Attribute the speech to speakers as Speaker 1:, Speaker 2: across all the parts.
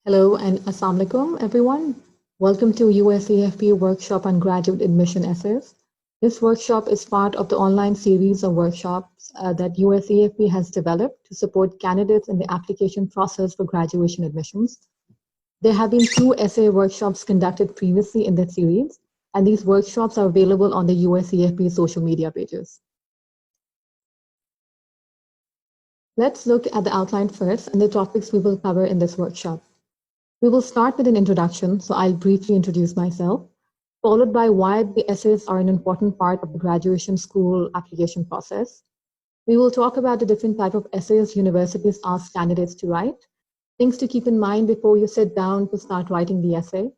Speaker 1: Hello and Assalamu alaikum, everyone. Welcome to USAFP Workshop on Graduate Admission Essays. This workshop is part of the online series of workshops that USAFP has developed to support candidates in the application process for graduation admissions. There have been two essay workshops conducted previously in that series, and these workshops are available on the USAFP social media pages. Let's look at the outline first and the topics we will cover in this workshop. We will start with an introduction, so I'll briefly introduce myself, followed by why the essays are an important part of the graduation school application process. We will talk about the different type of essays universities ask candidates to write, things to keep in mind before you sit down to start writing the essay,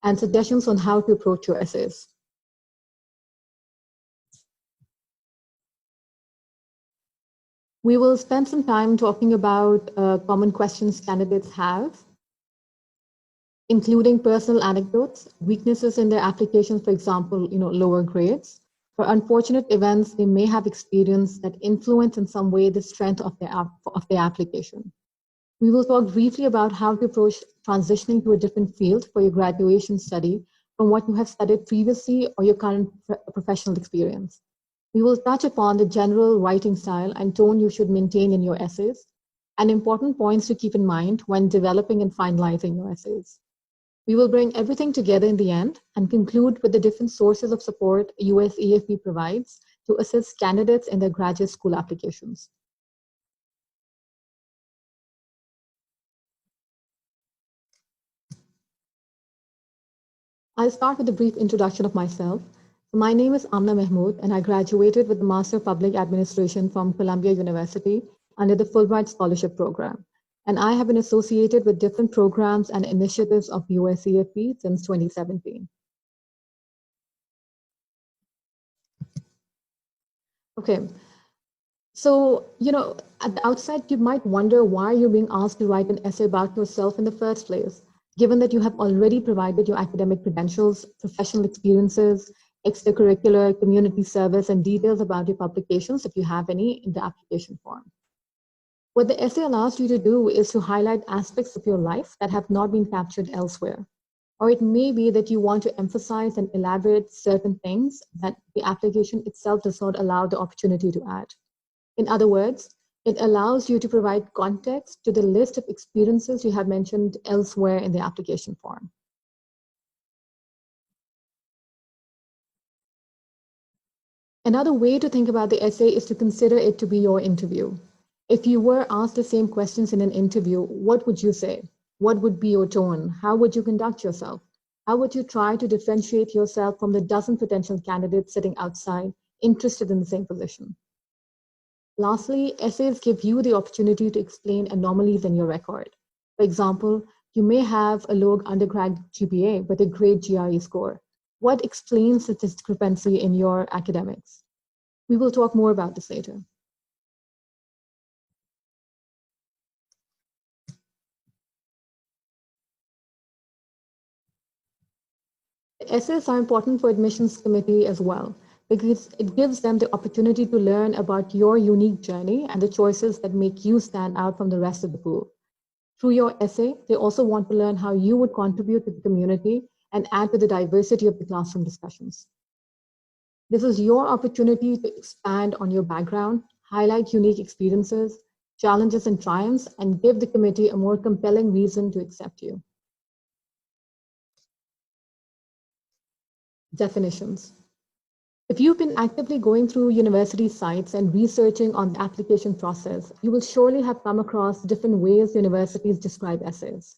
Speaker 1: and suggestions on how to approach your essays. We will spend some time talking about common questions candidates have, including personal anecdotes, weaknesses in their applications, for example, lower grades, or unfortunate events they may have experienced that influence in some way the strength of their application. We will talk briefly about how to approach transitioning to a different field for your graduation study from what you have studied previously or your current professional experience. We will touch upon the general writing style and tone you should maintain in your essays, and important points to keep in mind when developing and finalizing your essays. We will bring everything together in the end and conclude with the different sources of support USAFP provides to assist candidates in their graduate school applications. I'll start with a brief introduction of myself. My name is Amna Mahmood, and I graduated with the Master of Public Administration from Columbia University under the Fulbright Scholarship Program. And I have been associated with different programs and initiatives of USAFP since 2017. Okay, so, at the outset, you might wonder why you're being asked to write an essay about yourself in the first place, given that you have already provided your academic credentials, professional experiences, extracurricular, community service, and details about your publications, if you have any, in the application form. What the essay allows you to do is to highlight aspects of your life that have not been captured elsewhere. Or it may be that you want to emphasize and elaborate certain things that the application itself does not allow the opportunity to add. In other words, it allows you to provide context to the list of experiences you have mentioned elsewhere in the application form. Another way to think about the essay is to consider it to be your interview. If you were asked the same questions in an interview, what would you say? What would be your tone? How would you conduct yourself? How would you try to differentiate yourself from the dozen potential candidates sitting outside, interested in the same position? Lastly, essays give you the opportunity to explain anomalies in your record. For example, you may have a low undergrad GPA but a great GRE score. What explains the discrepancy in your academics? We will talk more about this later. Essays are important for admissions committee as well, because it gives them the opportunity to learn about your unique journey and the choices that make you stand out from the rest of the pool. Through your essay, they also want to learn how you would contribute to the community and add to the diversity of the classroom discussions. This is your opportunity to expand on your background, highlight unique experiences, challenges and triumphs, and give the committee a more compelling reason to accept you. Definitions. If you've been actively going through university sites and researching on the application process, you will surely have come across different ways universities describe essays.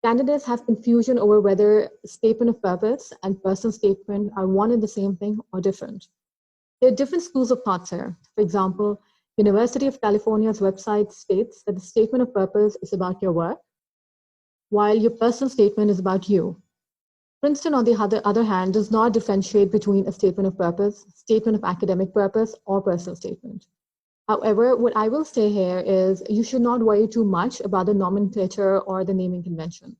Speaker 1: Candidates have confusion over whether statement of purpose and personal statement are one and the same thing or different. There are different schools of thoughts here. For example, University of California's website states that the statement of purpose is about your work, while your personal statement is about you. Princeton, on the other hand, does not differentiate between a statement of purpose, statement of academic purpose, or personal statement. However, what I will say here is you should not worry too much about the nomenclature or the naming convention.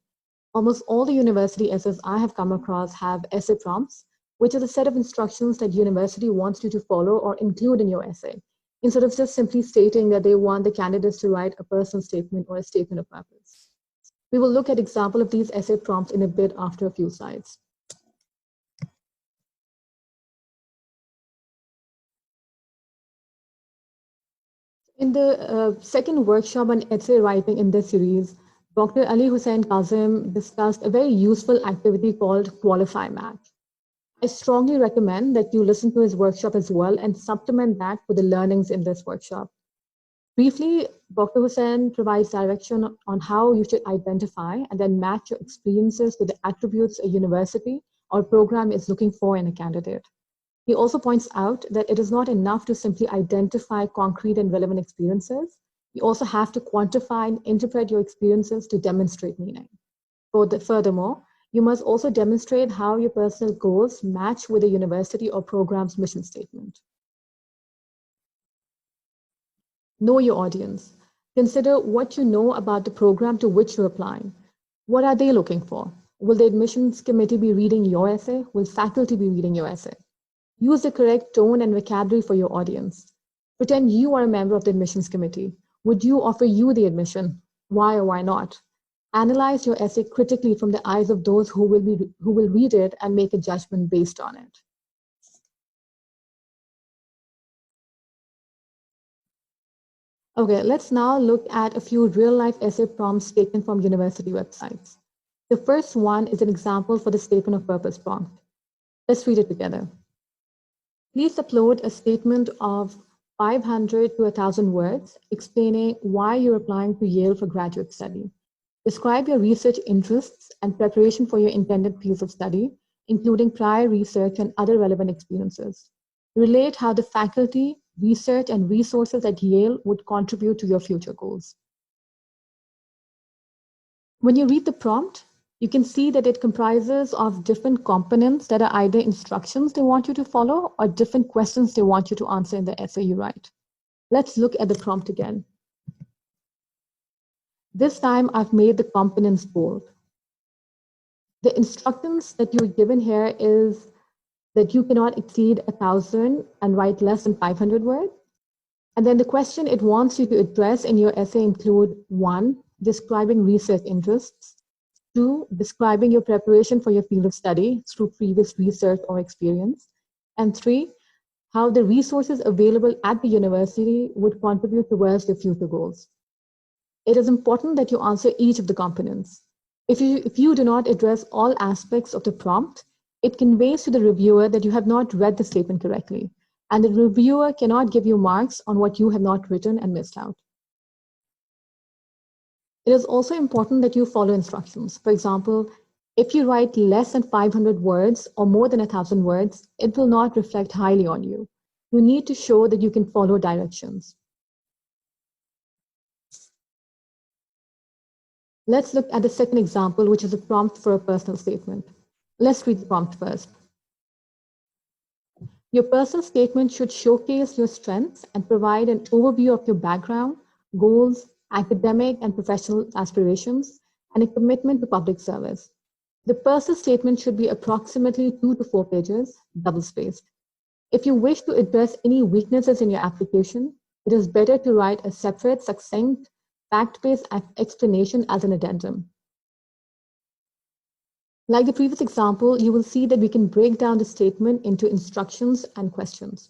Speaker 1: Almost all the university essays I have come across have essay prompts, which is a set of instructions that university wants you to follow or include in your essay, instead of just simply stating that they want the candidates to write a personal statement or a statement of purpose. We will look at example of these essay prompts in a bit after a few slides. In the second workshop on essay writing in this series, Dr. Ali Hussain Kazim discussed a very useful activity called Qualify Match. I strongly recommend that you listen to his workshop as well and supplement that with the learnings in this workshop. Briefly, Dr. Hussain provides direction on how you should identify and then match your experiences with the attributes a university or program is looking for in a candidate. He also points out that it is not enough to simply identify concrete and relevant experiences. You also have to quantify and interpret your experiences to demonstrate meaning. Furthermore, you must also demonstrate how your personal goals match with the university or program's mission statement. Know your audience. Consider what you know about the program to which you're applying. What are they looking for? Will the admissions committee be reading your essay? Will faculty be reading your essay? Use the correct tone and vocabulary for your audience. Pretend you are a member of the admissions committee. Would you offer you the admission? Why or why not? Analyze your essay critically from the eyes of those who will read it and make a judgment based on it. Okay, let's now look at a few real-life essay prompts taken from university websites. The first one is an example for the statement of purpose prompt. Let's read it together. Please upload a statement of 500 to 1,000 words explaining why you're applying to Yale for graduate study. Describe your research interests and preparation for your intended fields of study, including prior research and other relevant experiences. Relate how the faculty, research, and resources at Yale would contribute to your future goals. When you read the prompt, you can see that it comprises of different components that are either instructions they want you to follow or different questions they want you to answer in the essay you write. Let's look at the prompt again. This time I've made the components bold. The instructions that you're given here is that you cannot exceed 1,000 and write less than 500 words. And then the question it wants you to address in your essay include 1, describing research interests, 2, describing your preparation for your field of study through previous research or experience, and 3, how the resources available at the university would contribute towards your future goals. It is important that you answer each of the components. If you do not address all aspects of the prompt, it conveys to the reviewer that you have not read the statement correctly, and the reviewer cannot give you marks on what you have not written and missed out. It is also important that you follow instructions. For example, if you write less than 500 words or more than 1,000 words, it will not reflect highly on you. You need to show that you can follow directions. Let's look at the second example, which is a prompt for a personal statement. Let's read the prompt first. Your personal statement should showcase your strengths and provide an overview of your background, goals, academic and professional aspirations, and a commitment to public service. The personal statement should be approximately 2 to 4 pages, double-spaced. If you wish to address any weaknesses in your application, it is better to write a separate, succinct, fact-based explanation as an addendum. Like the previous example, you will see that we can break down the statement into instructions and questions.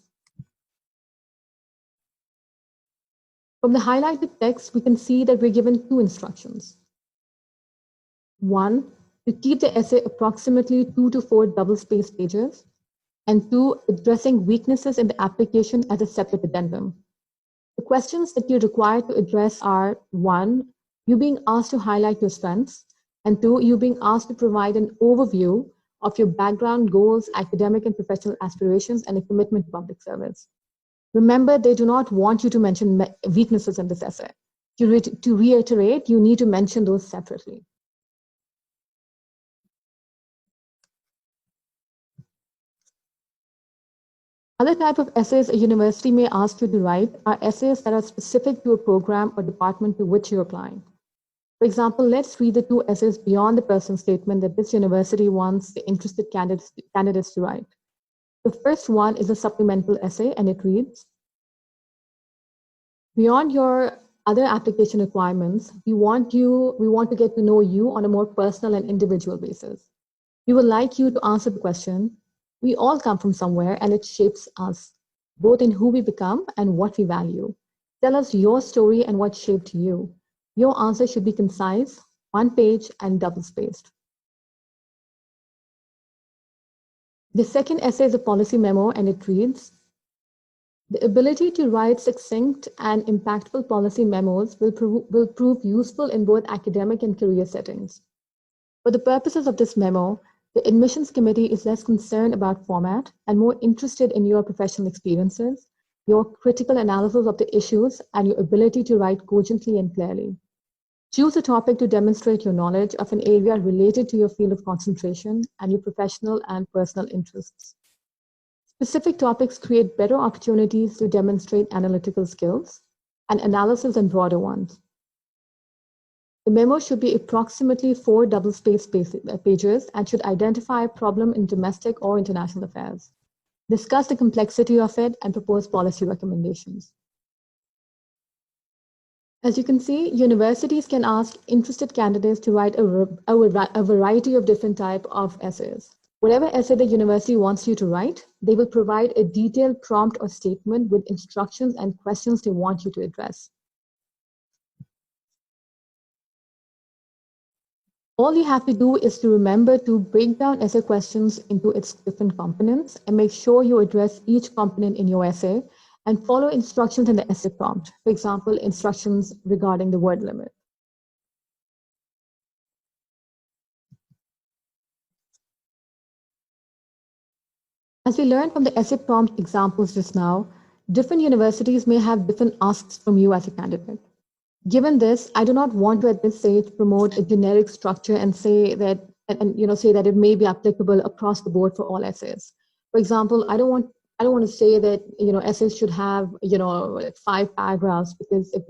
Speaker 1: From the highlighted text, we can see that we're given 2 instructions. 1, to keep the essay approximately 2 to 4 double-spaced pages, and 2, addressing weaknesses in the application as a separate addendum. The questions that you're required to address are 1, you being asked to highlight your strengths, and 2, you being asked to provide an overview of your background, goals, academic and professional aspirations, and a commitment to public service. Remember, they do not want you to mention weaknesses in this essay. To reiterate, you need to mention those separately. Other type of essays a university may ask you to write are essays that are specific to a program or department to which you're applying. For example, let's read the 2 essays beyond the personal statement that this university wants the interested candidates to write. The first one is a supplemental essay, and it reads, beyond your other application requirements, we want to get to know you on a more personal and individual basis. We would like you to answer the question, we all come from somewhere and it shapes us, both in who we become and what we value. Tell us your story and what shaped you. Your answer should be concise, one page, and double-spaced. The second essay is a policy memo, and it reads, the ability to write succinct and impactful policy memos will prove useful in both academic and career settings. For the purposes of this memo, the admissions committee is less concerned about format and more interested in your professional experiences, your critical analysis of the issues, and your ability to write cogently and clearly. Choose a topic to demonstrate your knowledge of an area related to your field of concentration and your professional and personal interests. Specific topics create better opportunities to demonstrate analytical skills and analysis and broader ones. The memo should be approximately 4 double-spaced pages and should identify a problem in domestic or international affairs. Discuss the complexity of it and propose policy recommendations. As you can see, universities can ask interested candidates to write a variety of different types of essays. Whatever essay the university wants you to write, they will provide a detailed prompt or statement with instructions and questions they want you to address. All you have to do is to remember to break down essay questions into its different components and make sure you address each component in your essay and follow instructions in the essay prompt. For example, instructions regarding the word limit. As we learned from the essay prompt examples just now, different universities may have different asks from you as a candidate. Given this, I do not want to at this stage promote a generic structure and say that it may be applicable across the board for all essays. For example, I don't want to say that essays should have 5 paragraphs, because if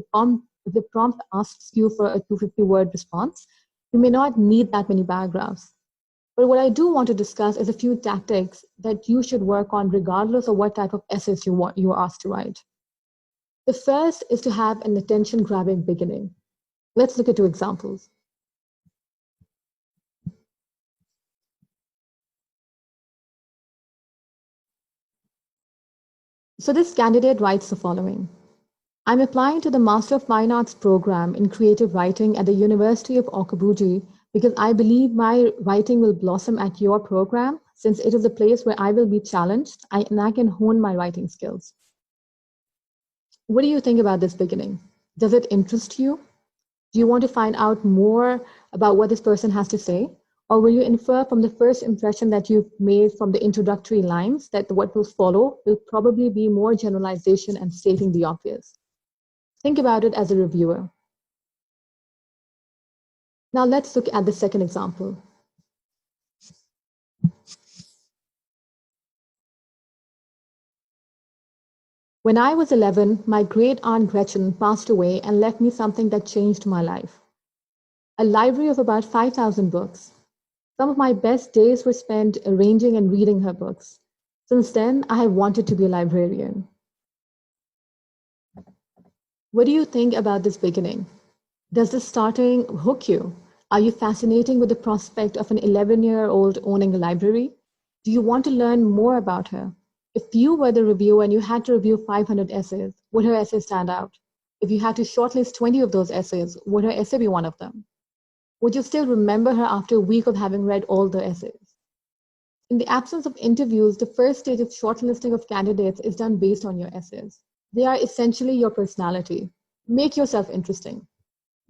Speaker 1: the prompt asks you for a 250-word response, you may not need that many paragraphs. But what I do want to discuss is a few tactics that you should work on regardless of what type of essays you are asked to write. The first is to have an attention-grabbing beginning. Let's look at 2 examples. So this candidate writes the following. I'm applying to the Master of Fine Arts program in creative writing at the University of Okabuji because I believe my writing will blossom at your program, since it is a place where I will be challenged and I can hone my writing skills. What do you think about this beginning? Does it interest you? Do you want to find out more about what this person has to say? Or will you infer from the first impression that you've made from the introductory lines that what will follow will probably be more generalization and stating the obvious? Think about it as a reviewer. Now let's look at the second example. When I was 11, my great aunt Gretchen passed away and left me something that changed my life. A library of about 5,000 books. Some of my best days were spent arranging and reading her books. Since then, I have wanted to be a librarian. What do you think about this beginning? Does this starting hook you? Are you fascinated with the prospect of an 11-year-old owning a library? Do you want to learn more about her? If you were the reviewer and you had to review 500 essays, would her essay stand out? If you had to shortlist 20 of those essays, would her essay be one of them? Would you still remember her after a week of having read all the essays? In the absence of interviews, the first stage of shortlisting of candidates is done based on your essays. They are essentially your personality. Make yourself interesting.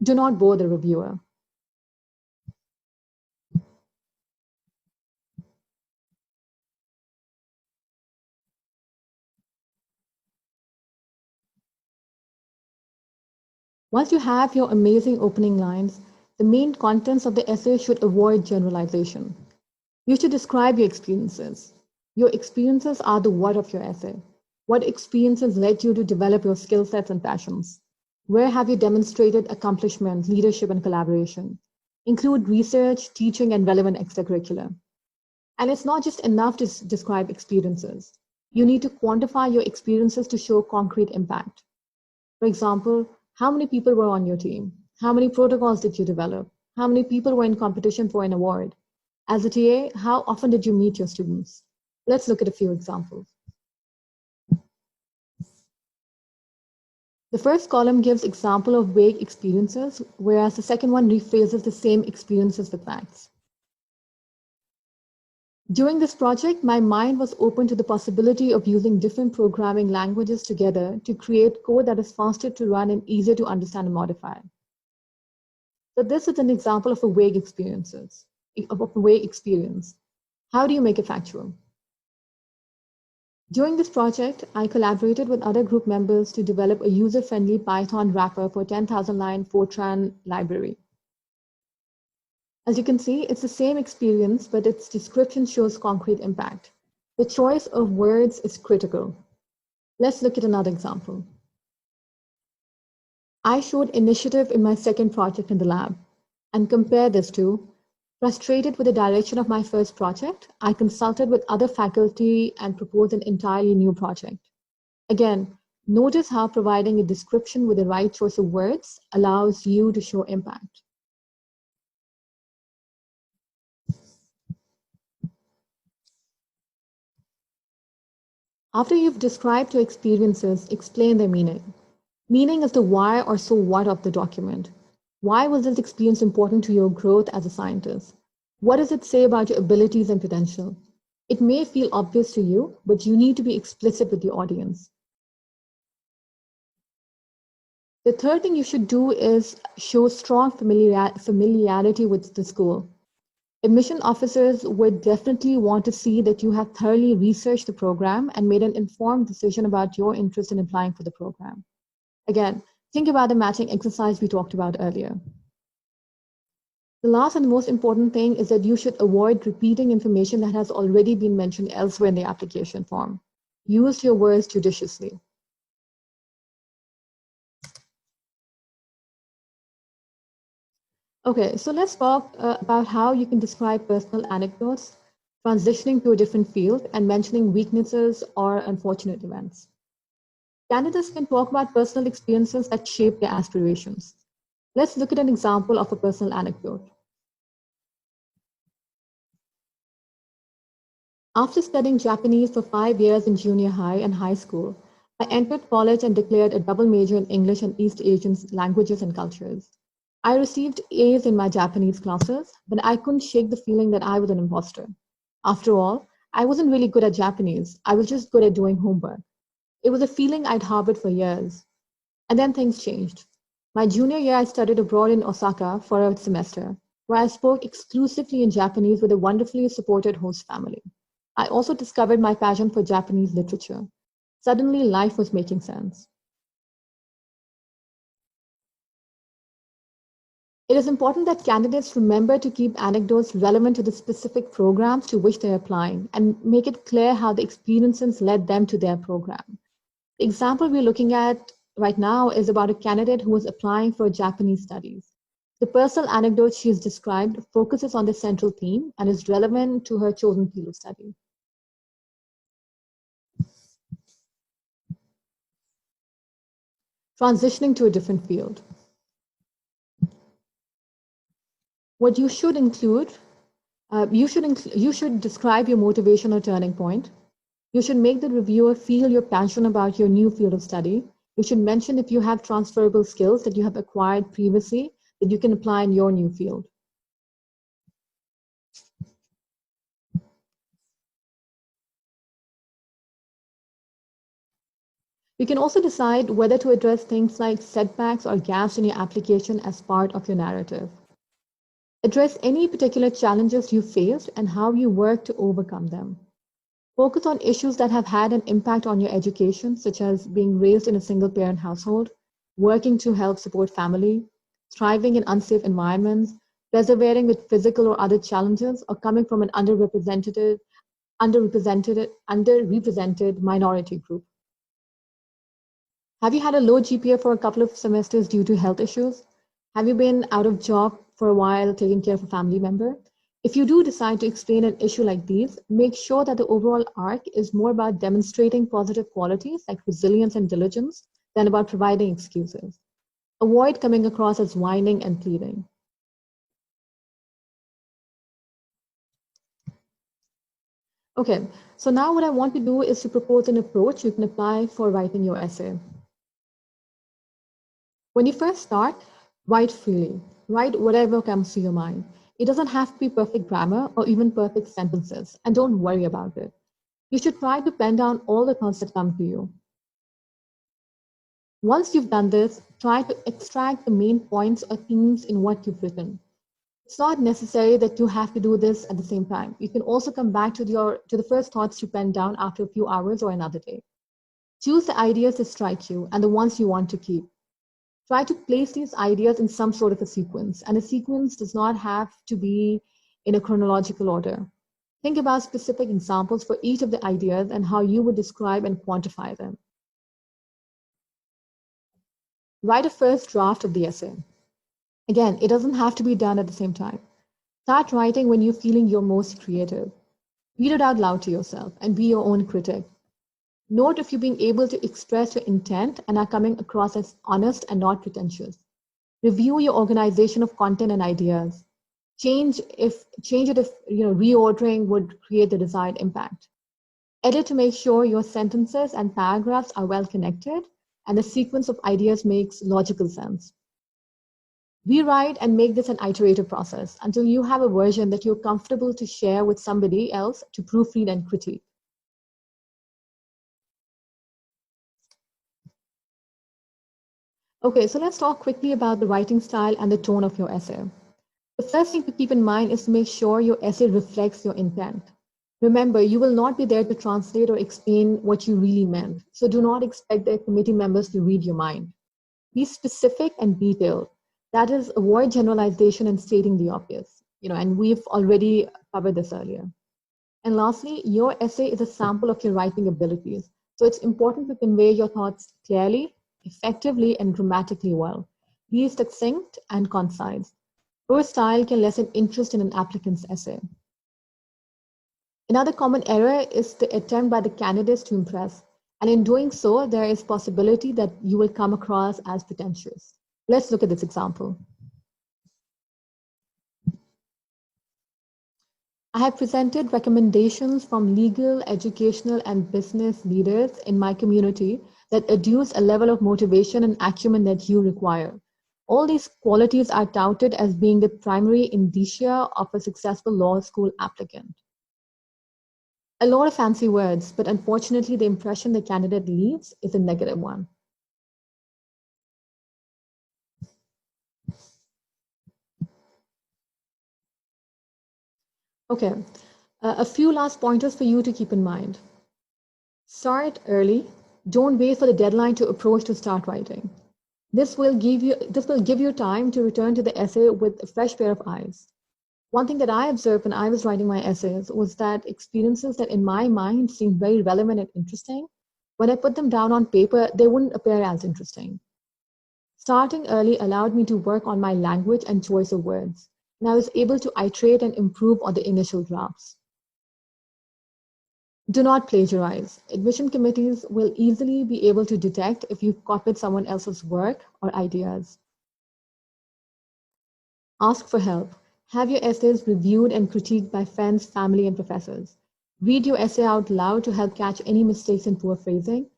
Speaker 1: Do not bore the reviewer. Once you have your amazing opening lines, the main contents of the essay should avoid generalization. You should describe your experiences. Your experiences are the what of your essay. What experiences led you to develop your skill sets and passions? Where have you demonstrated accomplishment, leadership, and collaboration? Include research, teaching, and relevant extracurricular. And it's not just enough to describe experiences. You need to quantify your experiences to show concrete impact. For example, How many people were on your team? How many protocols did you develop? How many people were in competition for an award? As a TA, how often did you meet your students? Let's look at a few examples. The first column gives example of vague experiences, whereas the second one rephrases the same experiences with facts. During this project, my mind was open to the possibility of using different programming languages together to create code that is faster to run and easier to understand and modify. So this is an example of a vague experience. How do you make it factual? During this project, I collaborated with other group members to develop a user-friendly Python wrapper for 10,000-line Fortran library. As you can see, it's the same experience, but its description shows concrete impact. The choice of words is critical. Let's look at another example. I showed initiative in my second project in the lab, and compare this to, frustrated with the direction of my first project, I consulted with other faculty and proposed an entirely new project. Again, notice how providing a description with the right choice of words allows you to show impact. After you've described your experiences, explain their meaning. Meaning is the why or so what of the document. Why was this experience important to your growth as a scientist? What does it say about your abilities and potential? It may feel obvious to you, but you need to be explicit with the audience. The third thing you should do is show strong familiarity with the school. Admission officers would definitely want to see that you have thoroughly researched the program and made an informed decision about your interest in applying for the program. Again, think about the matching exercise we talked about earlier. The last and the most important thing is that you should avoid repeating information that has already been mentioned elsewhere in the application form. Use your words judiciously. Okay, so let's talk about how you can describe personal anecdotes, transitioning to a different field, and mentioning weaknesses or unfortunate events. Candidates can talk about personal experiences that shape their aspirations. Let's look at an example of a personal anecdote. After studying Japanese for 5 years in junior high and high school, I entered college and declared a double major in English and East Asian languages and cultures. I received A's in my Japanese classes, but I couldn't shake the feeling that I was an imposter. After all, I wasn't really good at Japanese. I was just good at doing homework. It was a feeling I'd harbored for years. And then things changed. My junior year, I studied abroad in Osaka for a semester, where I spoke exclusively in Japanese with a wonderfully supported host family. I also discovered my passion for Japanese literature. Suddenly, life was making sense. It is important that candidates remember to keep anecdotes relevant to the specific programs to which they're applying and make it clear how the experiences led them to their program. The example we're looking at right now is about a candidate who is applying for Japanese studies. The personal anecdote she has described focuses on the central theme and is relevant to her chosen field of study. Transitioning to a different field. What you should include, you should describe your motivation or turning point. You should make the reviewer feel your passion about your new field of study. You should mention if you have transferable skills that you have acquired previously that you can apply in your new field. You can also decide whether to address things like setbacks or gaps in your application as part of your narrative. Address any particular challenges you faced and how you work to overcome them. Focus on issues that have had an impact on your education, such as being raised in a single-parent household, working to help support family, thriving in unsafe environments, persevering with physical or other challenges, or coming from an underrepresented minority group. Have you had a low GPA for a couple of semesters due to health issues? Have you been out of job for a while taking care of a family member? If you do decide to explain an issue like these, make sure that the overall arc is more about demonstrating positive qualities like resilience and diligence than about providing excuses. Avoid coming across as whining and pleading. Okay, so now what I want to do is to propose an approach you can apply for writing your essay. When you first start, write freely. Write whatever comes to your mind. It doesn't have to be perfect grammar or even perfect sentences, and don't worry about it. You should try to pen down all the thoughts that come to you. Once you've done this, try to extract the main points or themes in what you've written. It's not necessary that you have to do this at the same time. You can also come back to the first thoughts you pen down after a few hours or another day. Choose the ideas that strike you and the ones you want to keep. Try to place these ideas in some sort of a sequence, and a sequence does not have to be in a chronological order. Think about specific examples for each of the ideas and how you would describe and quantify them. Write a first draft of the essay. Again, it doesn't have to be done at the same time. Start writing when you're feeling your most creative. Read it out loud to yourself and be your own critic. Note if you're being able to express your intent and are coming across as honest and not pretentious. Review your organization of content and ideas. Change it if reordering would create the desired impact. Edit to make sure your sentences and paragraphs are well connected and the sequence of ideas makes logical sense. Rewrite and make this an iterative process until you have a version that you're comfortable to share with somebody else to proofread and critique. Okay, so let's talk quickly about the writing style and the tone of your essay. The first thing to keep in mind is to make sure your essay reflects your intent. Remember, you will not be there to translate or explain what you really meant, so do not expect the committee members to read your mind. Be specific and detailed. That is, avoid generalization and stating the obvious. And we've already covered this earlier. And lastly, your essay is a sample of your writing abilities. So it's important to convey your thoughts clearly, effectively, and grammatically well. Be succinct and concise. Your style can lessen interest in an applicant's essay. Another common error is the attempt by the candidates to impress. And in doing so, there is possibility that you will come across as pretentious. Let's look at this example. I have presented recommendations from legal, educational, and business leaders in my community that adduce a level of motivation and acumen that you require. All these qualities are touted as being the primary indicia of a successful law school applicant. A lot of fancy words, but unfortunately, the impression the candidate leaves is a negative one. Okay, a few last pointers for you to keep in mind. Start early. Don't wait for the deadline to approach to start writing. This will give you time to return to the essay with a fresh pair of eyes. One thing that I observed when I was writing my essays was that experiences that in my mind seemed very relevant and interesting, when I put them down on paper, they wouldn't appear as interesting. Starting early allowed me to work on my language and choice of words, and I was able to iterate and improve on the initial drafts. Do not plagiarize. Admission committees will easily be able to detect if you've copied someone else's work or ideas. Ask for help. Have your essays reviewed and critiqued by friends, family, and professors. Read your essay out loud to help catch any mistakes in poor phrasing.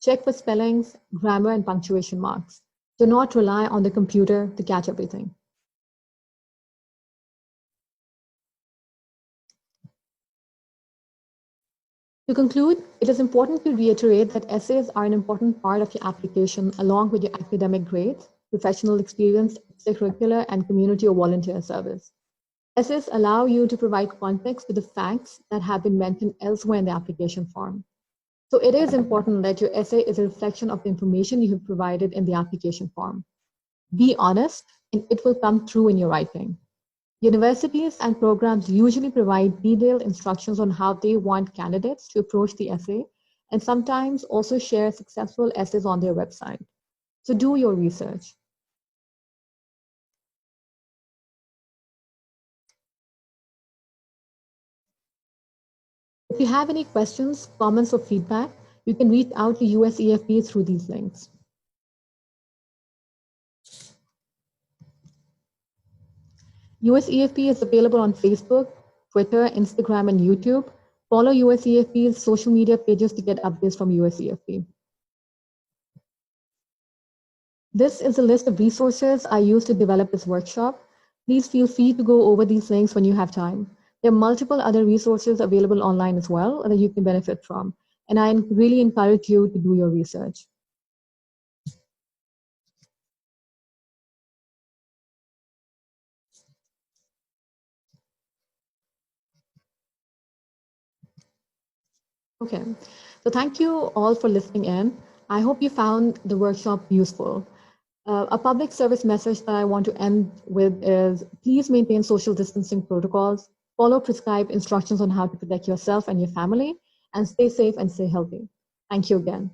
Speaker 1: Check for spellings, grammar, and punctuation marks. Do not rely on the computer to catch everything. To conclude, it is important to reiterate that essays are an important part of your application along with your academic grades, professional experience, extracurricular, and community or volunteer service. Essays allow you to provide context to the facts that have been mentioned elsewhere in the application form. So it is important that your essay is a reflection of the information you have provided in the application form. Be honest, and it will come through in your writing. Universities and programs usually provide detailed instructions on how they want candidates to approach the essay, and sometimes also share successful essays on their website. So do your research. If you have any questions, comments, or feedback, you can reach out to USEFP through these links. USEFP is available on Facebook, Twitter, Instagram, and YouTube. Follow USEFP's social media pages to get updates from USEFP. This is a list of resources I used to develop this workshop. Please feel free to go over these links when you have time. There are multiple other resources available online as well that you can benefit from, and I really encourage you to do your research. Okay, so thank you all for listening in. I hope you found the workshop useful. A public service message that I want to end with is please maintain social distancing protocols, follow prescribed instructions on how to protect yourself and your family, and stay safe and stay healthy. Thank you again.